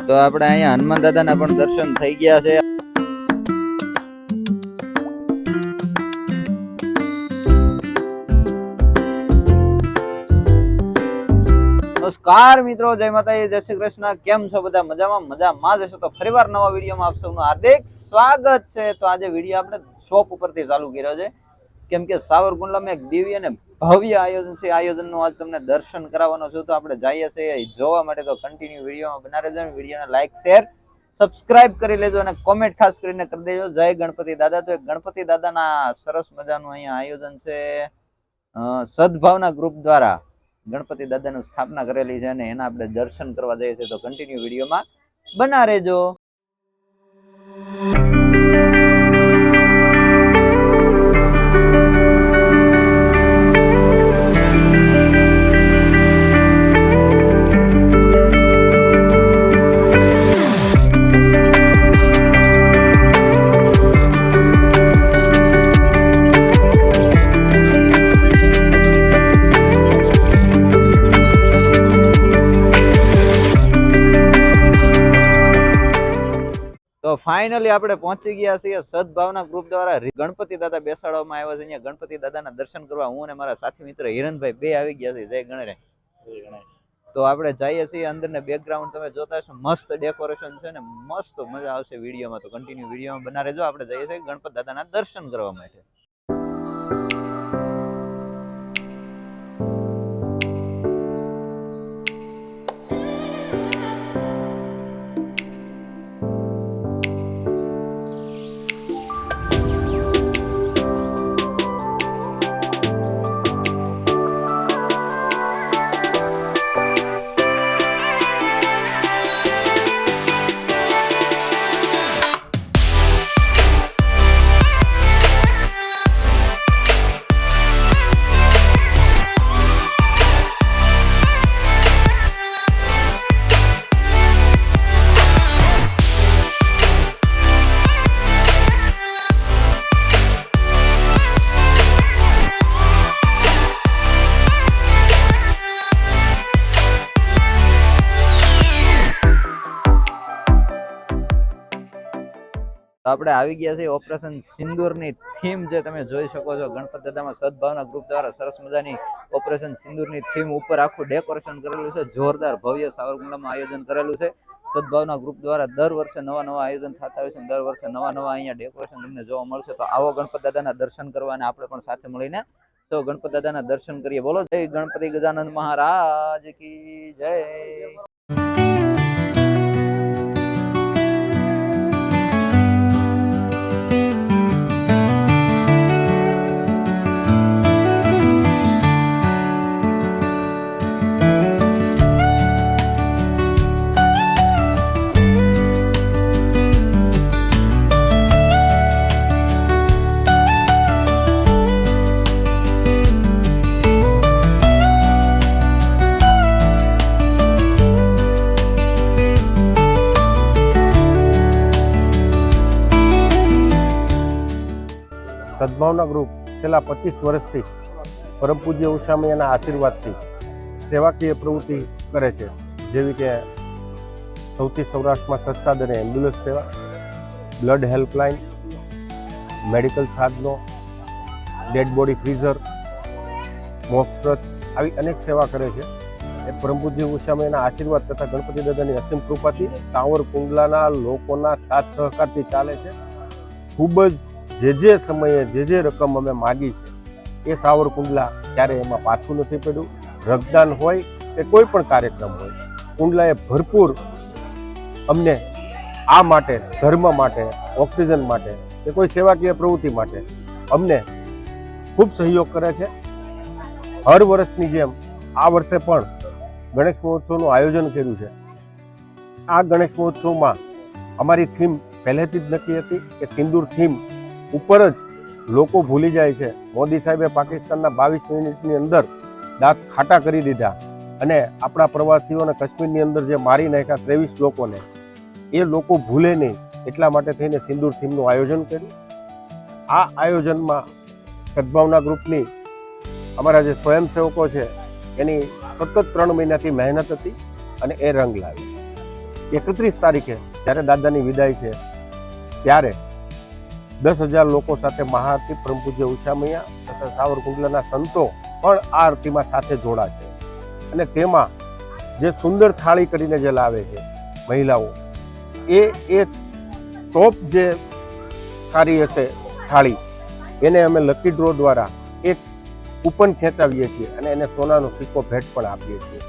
તો આપણે અહીંયા હનુમાન દાદાના પણ દર્શન થઈ ગયા છે. નમસ્કાર મિત્રો, જય માતાજી, જય શ્રી કૃષ્ણ. કેમ છો બધા? મજામાં જ હશો તો ફરીવાર નવા વિડીયોમાં આપ સૌનું હાર્દિક સ્વાગત છે. તો આજે વિડીયો આપણે શોપ ઉપરથી ચાલુ કર્યો છે, કેમ કે સાવરકુંડલામાં એક દિવ્ય અને ભવ્ય આયોજન છે. આયોજનનું આજ તમને દર્શન કરાવવાનો છું. તો આપણે જઈએ છીએ જોવા માટે. તો કન્ટિન્યુ વિડીયોમાં બના રહેજો. વિડીયોને લાઈક, શેર, સબસ્ક્રાઇબ કરી લેજો અને કોમેન્ટ ખાસ કરીને કરી દેજો જય ગણપતિ દાદા. તો એક ગણપતિ દાદાના સરસ મજાનું અહીંયા આયોજન છે. સદભાવના ગ્રુપ દ્વારા ગણપતિ દાદાની સ્થાપના કરેલી છે અને એના આપણે દર્શન કરવા જઈએ છીએ. તો કન્ટિન્યુ વિડીયોમાં બના રહેજો. તો ફાઇનલી આપણે પહોંચી ગયા છીએ સદભાવના ગ્રુપ દ્વારા ગણપતિ દાદા બેસાડવામાં આવ્યા છે. અહીંયા ગણપતિ દાદાના દર્શન કરવા હું અને મારા સાથી મિત્ર હિરણભાઈ બે આવી ગયા છે. જય ગણેશ. તો આપણે જઈએ છીએ અંદર ને બેકગ્રાઉન્ડ તમે જોતા હશો, મસ્ત ડેકોરેશન છે ને મસ્ત મજા આવશે વિડીયોમાં. તો કન્ટિન્યુ વિડીયોમાં બના રહેજો. આપણે જઈએ છીએ ગણપતિ દાદાના દર્શન કરવા માટે. આપણે આવી ગયા છે ઓપરેશન સિંદૂરની થીમ જે તમે જોઈ શકો છો. ગણપતિ દાદામાં સદભાવના ગ્રુપ દ્વારા સરસ મજાની ઓપરેશન સિંદૂરની થીમ ઉપર આખું ડેકોરેશન કરેલું છે. જોરદાર ભવ્ય સાવરકુંડલામાં આયોજન કરેલું છે. સદભાવના ગ્રુપ દ્વારા દર વર્ષે નવા આયોજન થતા હોય છે. દર વર્ષે નવા અહીંયા ડેકોરેશન તમને જોવા મળશે. તો આવો ગણપતિ દાદાના દર્શન કરવા અને આપણે પણ સાથે મળીને તો ગણપતિ દાદાના દર્શન કરીએ. બોલો જય ગણપતિ ગજાનંદ મહારાજ કી જય. સદભાવના ગ્રુપ છેલ્લા 25 વર્ષથી પરમ પૂજ્ય ઉષામૈયાના આશીર્વાદથી સેવાકીય પ્રવૃત્તિ કરે છે, જેવી કે સૌથી સૌરાષ્ટ્રમાં સસ્તા દરે એમ્બ્યુલન્સ સેવા, બ્લડ હેલ્પલાઇન, મેડિકલ સાધનો, ડેડ બોડી ફ્રીઝર, મોક્ષરથ, આવી અનેક સેવા કરે છે. એ પરમ પૂજ્ય ઉષામૈયાના આશીર્વાદ તથા ગણપતિ દાદાની અસીમ કૃપાથી સાવરકુંડલાના લોકોના સાથ સહકારથી ચાલે છે. ખૂબ જ જે સમયે જે રકમ અમે માગી છે એ સાવરકુંડલા ક્યારે એમાં પાછું નથી પડ્યું. રક્તદાન હોય કે કોઈ પણ કાર્યક્રમ હોય, કુંડલાએ ભરપૂર અમને આ માટે, ધર્મ માટે, ઓક્સિજન માટે કે કોઈ સેવાકીય પ્રવૃત્તિ માટે અમને ખૂબ સહયોગ કરે છે. હર વર્ષની જેમ આ વર્ષે પણ ગણેશ મહોત્સવનું આયોજન કર્યું છે. આ ગણેશ મહોત્સવમાં અમારી થીમ પહેલેથી જ નક્કી હતી કે સિંદૂર થીમ ઉપર જ લોકો ભૂલી જાય છે. મોદી સાહેબે પાકિસ્તાનના 22 મિનિટની અંદર દાંત ખાટા કરી દીધા અને આપણા પ્રવાસીઓને કાશ્મીરની અંદર જે મારી નાખ્યા 23 લોકોને, એ લોકો ભૂલે નહીં એટલા માટે થઈને સિંદૂર થીમનું આયોજન કર્યું. આ આયોજનમાં સદભાવના ગ્રુપની અમારા જે સ્વયંસેવકો છે એની સતત 3 મહિનાથી મહેનત હતી અને એ રંગ લાવી. 31 તારીખે જ્યારે દાદાની વિદાય છે ત્યારે 10,000 લોકો સાથે મહાઆરતી પરમ પૂજ્ય ઉષામૈયા તથા સાવરકુંડલાના સંતો પણ આ આરતીમાં સાથે જોડાશે અને તેમાં જે સુંદર થાળી કરીને જે લાવે છે મહિલાઓ એ ટોપ જે સારી હશે થાળી એને અમે લકી ડ્રો દ્વારા એક કૂપન ખેંચાવીએ છીએ અને એને સોનાનો સિક્કો ભેટ પણ આપીએ છીએ.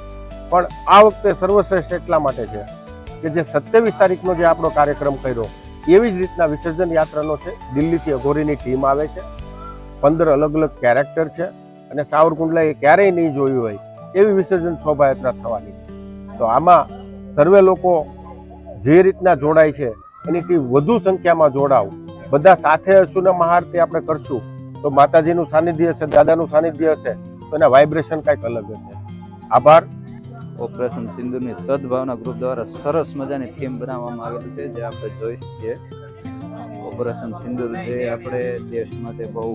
પણ આ વખતે સર્વશ્રેષ્ઠ એટલા માટે છે કે જે 27 તારીખનો જે આપણો કાર્યક્રમ કર્યો એવી જ રીતના વિસર્જન યાત્રાનો છે. દિલ્હીથી અઘોરીની ટીમ આવે છે, 15 અલગ અલગ કેરેક્ટર છે અને સાવરકુંડલાએ ક્યારેય નહીં જોયું હોય એવી વિસર્જન શોભાયાત્રા થવાની. તો આમાં સર્વે લોકો જે રીતના જોડાય છે એનીથી વધુ સંખ્યામાં જોડાવ. બધા સાથે હશું ને મહાઆરતી આપણે કરશું તો માતાજીનું સાનિધ્ય હશે, દાદાનું સાનિધ્ય હશે તો એના વાઇબ્રેશન કંઈક અલગ હશે. આભાર. ઓપરેશન સિંદૂરની સદભાવના ગ્રુપ દ્વારા સરસ મજાની થીમ બનાવવામાં આવેલી છે જે આપણે જોઈ શકીએ. ઓપરેશન સિંદૂર જે આપણે દેશ માટે બહુ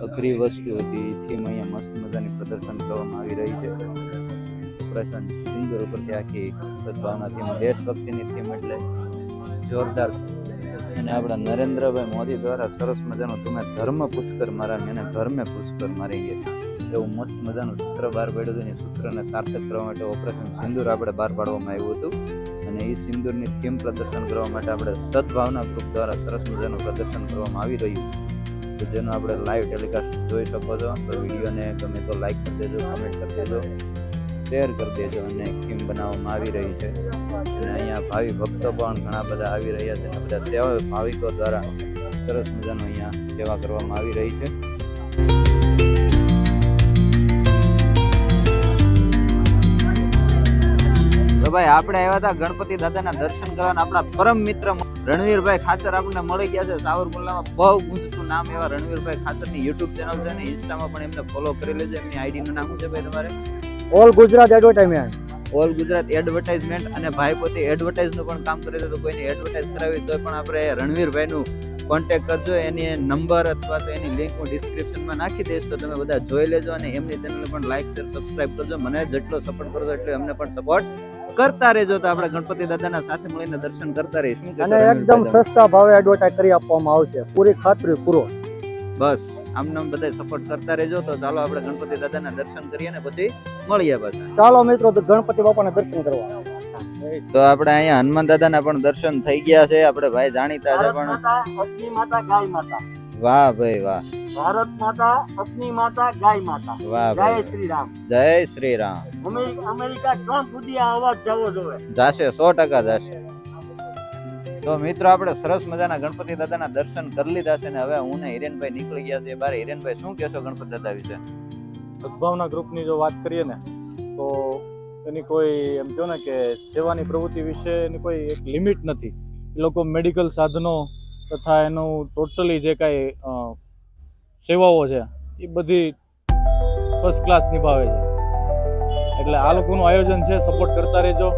અઘરી વસ્તુ હતી એ થીમ અહીંયા મસ્ત મજાની પ્રદર્શન કરવામાં આવી રહી છે. ઓપરેશન સિંદૂર ઉપરથી આખી સદભાવના થીમ, દેશભક્તિની થીમ એટલે જોરદાર. અને આપણા નરેન્દ્રભાઈ મોદી દ્વારા સરસ મજાનું તમે ધર્મ પુષ્કર મારા મેને ઘર મેં પુષ્કર મારી ગયા એવું મસ્ત મજાનું સૂત્ર બહાર પાડ્યું હતું. એ સૂત્રને સાર્થક કરવા માટે ઓપરેશન સિંદૂર આપણે બહાર પાડવામાં આવ્યું હતું અને એ સિંદૂરની થીમ પ્રદર્શન કરવા માટે આપણે સદભાવના ગ્રુપ દ્વારા સરસ મજાનું પ્રદર્શન કરવામાં આવી રહ્યું તો જેનો આપણે લાઈવ ટેલિકાસ્ટ જોઈ શકો છો. તો વિડીયોને ગમે તો લાઈક કરી દેજો, કમેન્ટ કરી દેજો, શેર કરી દેજો. અને થીમ બનાવવામાં આવી રહી છે અને અહીંયા ભાવિ ભક્તો પણ ઘણા બધા આવી રહ્યા છે અને બધા સેવા ભાવિકો દ્વારા સરસ મજાનું અહીંયા સેવા કરવામાં આવી રહી છે. તો ભાઈ આપણે આવ્યા હતા ગણપતિ દાદાના દર્શન કરવાના. આપણા પરમ મિત્ર રણવીરભાઈ ખાચર આપણને મળી ગયા છે. સાવરકુંડલામાં બહુ ગુંજતું નામ એવા રણવીરભાઈ ખાચરની યુટ્યુબ ચેનલ છે અને ઇન્સ્ટામાં પણ એમને ફોલો કરી લેજો. એમની આઈડીનું નામ શું છે ભાઈ તમારે? All Gujarat advertisement. All Gujarat advertisement. અને ભાઈ પોતે એડવર્ટાઇઝનું પણ કામ કરે છે. તો કોઈને એડવર્ટાઇઝ કરાવી તો પણ આપણે રણવીરભાઈનું કોન્ટેક્ટ કરજો. એની નંબર અથવા તો એની લિંક હું ડિસ્ક્રિપ્શનમાં નાખી દઈશ તો તમે બધા જોઈ લેજો અને એમની ચેનલ પણ લાઈક શેર સબસ્ક્રાઇબ કરજો. મને જેટલો સપોર્ટ કરજો એટલો એમને પણ સપોર્ટ કરતા રહેજો. તો આપણે ગણપતિ દાદાના સાથે મળીને દર્શન કરતા રહીશું અને એકદમ સસ્તા ભાવે એડવર્ટાઇઝ કરી આપવામાં આવશે, પૂરી ખાતરી પૂરો. બસ આમને બધા સપોર્ટ કરતા રહેજો. તો ચાલો આપણે ગણપતિ દાદાના દર્શન કરીએ ને પછી મળીએ પાછા. ચાલો મિત્રો, તો ગણપતિ બાપાના દર્શન કરવા. તો આપણે અહીંયા હનુમાન દાદાના પણ દર્શન થઈ ગયા છે. આપણે ભાઈ જાણીતા છે પણ અગ્નિ માતા, ગાય માતા. વાહ ભાઈ વાહ. ભારત માતા, અગ્નિ માતા, ગાય માતા. વાહ જય ભાઈ, શ્રી રામ. જય શ્રી રામ. અમેરિકા ટ્રમ્પ સુધી આ અવાજ જવો જોઈએ. જાશે, 100% જાશે. તો મિત્રો આપણે સરસ મજાના ગણપતિ દાદાના દર્શન કરી લીધા છે ને હવે હું ને હિરેનભાઈ નીકળી ગયા છે બહાર. હિરેનભાઈ શું કહેશો ગણપતિ દાદા વિશે? સદભાવના ગ્રુપની જો વાત કરીએ ને તો એની કોઈ એમ કહો ને કે સેવાની પ્રવૃત્તિ વિશે એની કોઈ એક લિમિટ નથી. એ લોકો મેડિકલ સાધનો તથા એનું ટોટલી જે કાંઈ સેવાઓ છે એ બધી ફર્સ્ટ ક્લાસ નિભાવે છે. એટલે આ લોકોનું આયોજન છે, સપોર્ટ કરતા રહેજો.